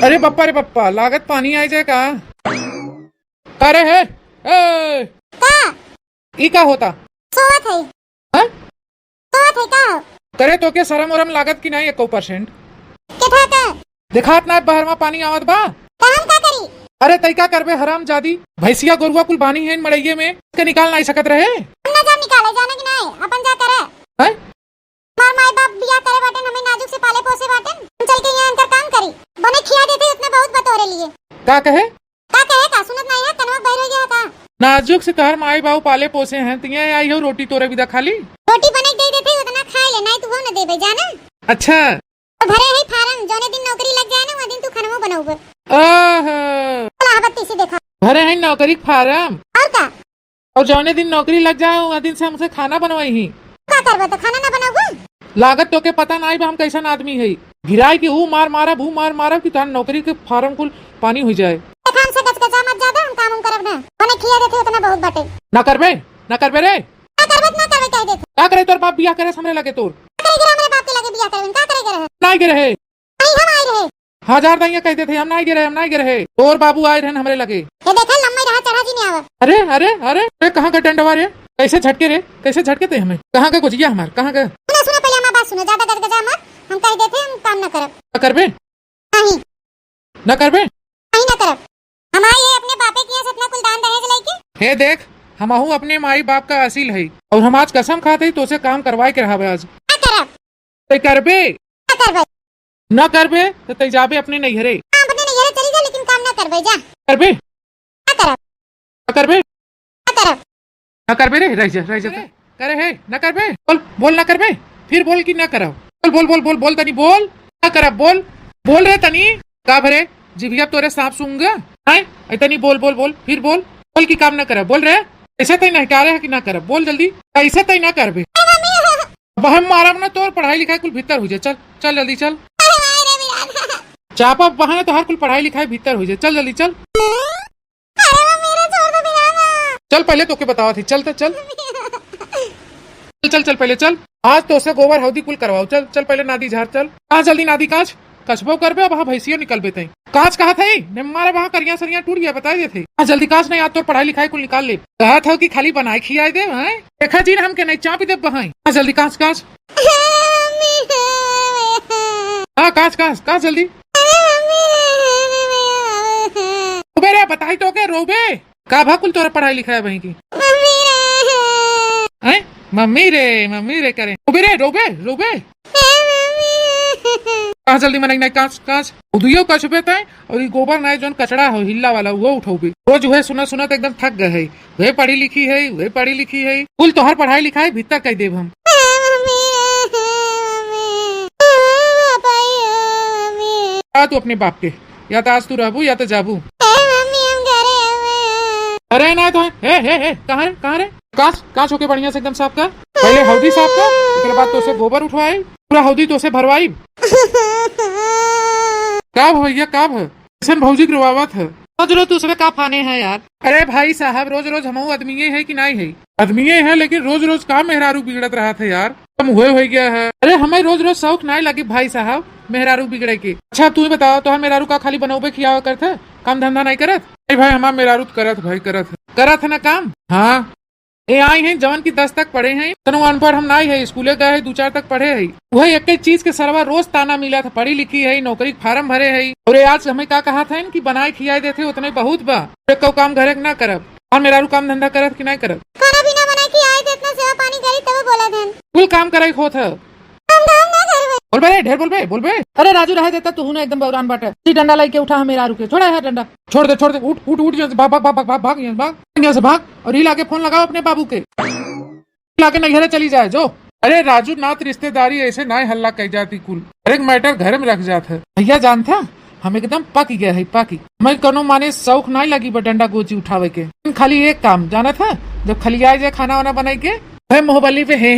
अरे बप्पा रे बप्पा, लागत पानी आई जाए का? अरे है ए, का ई का होता? सोवत है हाँ? सोवत है का करे तो के शरम उरम लागत की नहीं 1% केठा का दिखात ना बाहर में पानी आवत बा। हम का करी? अरे तैका करबे हराम जादी, भैंसिया गोरुआ कुल बानी है मड़ैये में के निकाल नहीं सकत रहे। हम ना जा निकाले जाने की नहीं अपन जा करे हैं? मार माई बाप बिया करे बाटन हमें नाजुक से पाले पोसे बाटन हम चल के यहाँ अंदर काम करी बने खिया देते उतना बहुत बतौरे लिए का कहे का सुनत नहीं है कनवा बहर हो गया था नाजुक से तहर माई बाबू पाले पोसे हैं तिया आई हो रोटी तोरे विदा खाली रोटी बने दे देते उतना खाए ले नहीं तू वो न देबे जाना अच्छा और भरे है फार्म जोने दिन नौकरी लग जाए ना वो दिन तू खनवा बनाऊबे बत्ती से देखा भरे हैं नौकरी फार्म और का और जौने दिन नौकरी लग जाए वह दिन से हमसे खाना बनवाई ही का करबे तो खाना ना बनाऊबे लागत तो के पता नहीं बा हम कैसा आदमी है गिराई की हूँ मार मारा कि तार नौकरी के फार्म कुल पानी हो जाए। काम से गचगचा मत ज्यादा हम काम करब ना बने खिया देते उतना बहुत बाटे ना करबे रे का करबे ना करबे कह देते का करे तोर बाप बिया करे हमरे लगे तोर का करे मेरे बाप के लगे बिया करबे का करे रहे नहीं गे रहे नहीं हम आए रहे हजार दाइया कहते थे हम नहीं गे रहे तोर बाबू आए रहे हमरे लगे ये देखे लम्बे रहा चढ़ा जी नहीं आवे अरे अरे अरे कहाँ का टेंटवा रे कैसे झटके थे हमें कहाँ का गुजिया हमार कहाँ का सुनो पहले हमारी बात सुनो ज्यादा गजगजा मत हम कह देते हम काम न करब ना करबे नहीं ना करबे नहीं न करब हमारे ये अपने बापे की इतना कुल दान दहेज लेके हे देख हमहू अपने माई बाप का असील है और हम आज कसम खाते ही तो से काम करवाए के रहा आज ना करब ते करबे ना करबे न करबे तो ते जाबे अपने नैहरे अपने नैहरे चली जा लेकिन काम ना करबे जा करबे ना करब न करबे ना करब न करबे रे रह जा करे है न करबे बोल न करबे फिर बोल कि न करब बोल तनी बोल न करब बोल रे तनी का भरे जिभिया तोरे सांप सूंगा है तनी बोल फिर बोल की काम न करब बोल रे ऐसे तई नहीं कह रहे है कि ना करब बोल जल्दी ऐसे तई ना करबे अब हम मारब ना तोर पढ़ाई लिखाई कुल भीतर हो जाए चल जल्दी चल चापा बहाने तो हर कुल पढ़ाई लिखाई भीतर हो जाए चल जल्दी चल चल पहले तो के बतावा थी चल पहले चल आज तो से गोबर हौदी कुल करवाओ चल पहले नादी झाड़ चल कहाँ जल्दी नादी कांच कछबो करबे अब वहाँ भैंसियों निकल बेते कांच कहा था मारे वहाँ करिया सरिया टूट गया बता देते जल्दी कांच नहीं आज तो पढ़ाई लिखाई कुल निकाल ले कहा था कि खाली बनाए खियाए दे देखा जी हम के नहीं चापी दे बहाई जल्दी कांच हाँ कांच जल्दी रे बताई तो के रोबे का भाकुल तोरा पढ़ाई लिखाई वहीं की मम्मी रे करे रोबे कहाँ जल्दी मनाई नहीं कांच उदियो कछबे तय और ये गोबर नहीं जोन कचड़ा हो हिल्ला वाला वो उठोबे रोज वह सुना एकदम थक गए है वे पढ़ी लिखी है कुल तोहर पढ़ाई लिखाई भीतर कह देव हम तू अपने बाप के या तो आज तू रहबू या तो जाबू अरे ना तो है कहाँ रे कांच होके बढ़िया से एकदम साफ कर पहले हौदी साफ कर उसके बाद तो से गोबर उठवाए पूरा हौदी तो से भरवाई का भैया का भैसन भौजी की रुआवत है रोज दूसरे का फाने हैं यार। अरे भाई साहब रोज हम आदमी है कि नहीं है आदमी है लेकिन रोज का मेहरारू बिगड़त रहा था यार कम हुए हो गया है। अरे हमें रोज शौक नहीं लगी भाई साहब मेहरारू बिगड़े के। अच्छा तू ही बताओ तो हम मेहरारू का खाली बनौबे खियावा करते काम धंधा नहीं करत भाई हमारा मेहरारू करत है ना काम। हाँ ये आई है जवन की 10 तक पढ़े हैं तनु अनपढ़ हम नहीं है स्कूले गए है 2-4 तक पढ़े है वही एक चीज के सरवा रोज ताना मिला था पढ़ी लिखी है नौकरी फार्म भरे है और आज हमें क्या कहा था कि बनाए खियाए देते उतने बहुत बा को काम घरे न करब और मेरा काम धंधा करत कि नहीं करब खाना पीना बनाए खियाए दे इतना सेवा पानी करी तब बोला धन कुल काम करे होत है बोल बे ढेर बोल बे। अरे राजू रह देता तू ना एकदम बौरान बाटे सी डंडा लाई के उठा मेरा रुके छोड़ा है डंडा छोड़ दे उठ भाग यहाँ से भाग और ही लाके फोन लगाओ अपने बाबू के लाके नैहरे चली जाए जो। अरे राजू नात रिश्तेदारी ऐसे ना हल्ला कह जाती कुल हर एक मैटर घर में रख जाता है भैया जानता हम एकदम पक गया है पाकी मैं कोनो माने शौक नहीं लगी डंडा गोची उठावे के खाली एक काम जाना था जब खलिया जाए खाना वाना बनाई के मोहबली पे हे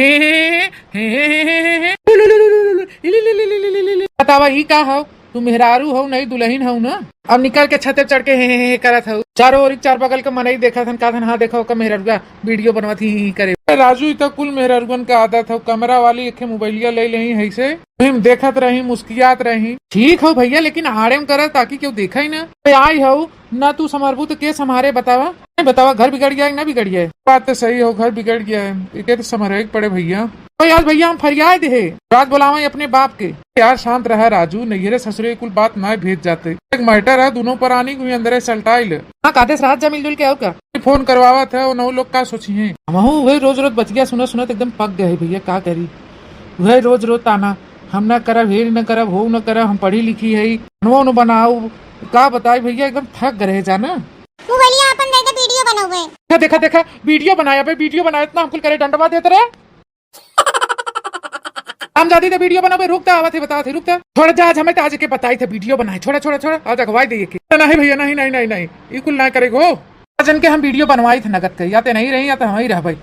बतावा ही का हो तू मेहरारू हो नहीं दुल्हन हो ना। अब निकल के छते चढ़ के हे करत हो, चारों ओर चार बगल का मनई देखा थन का थन, हाँ देखो का मेहरारूगा वीडियो बनवत ही करे। राजू इ तो कुल मेहरारूगन का आदत हो, कैमरा वाली एक मोबाइलिया ले लही है से हम देखत रही मुस्कियात रही। ठीक हो भैया लेकिन आड़े में कर ताकि क्यों देखा ही ना। आई हो ना तू संभारबू तो के संभारे बतावा, बतावा घर बिगड़ गया है ना बिगड़ गया है। बात तो सही हो, घर बिगड़ गया है, इके तो संभारे पड़े भैया। तो यार भैया हम फरियाद है, रात बुलावे अपने बाप के। यार शांत रहा राजू, नैहरे ससुरे कुल बात ना भेज जाते। एक मैटर है दोनों पर आनी हुई अंदर सल्टाइल। हाँ काते रात जा मिलजुल के आओ का फोन करवावा था, वो नौ लोग का सोची है। हम वही रोज रोज बतिया सुनत सुनत एकदम पक गए भैया, का करी वही रोज रोज ताना, हम न करब हे न करब हो न करब, हम पढ़ी लिखी है न बनाऊ का बताई भैया, एकदम थक गए जाना। मोबाइलिया अपन दे के वीडियो बनावे। देखा देखा वीडियो बनाया भाई, वीडियो बनाया इतना हमको करे डंडवा देते रहे। हम जाती थे वीडियो बनावे, रुकता आवा थे बतावा थे रुकता थोड़ा जा, हमें आज के बताई थे वीडियो बनाए, छोड़ा छोड़ा छोड़ा आज अगवाई दे के नहीं भैया नहीं नहीं नहीं नहीं ये कुल ना करेगो। जन के हम वीडियो बनवाई थे नगद के, या तो नहीं रही या तो हम ही रह भाई।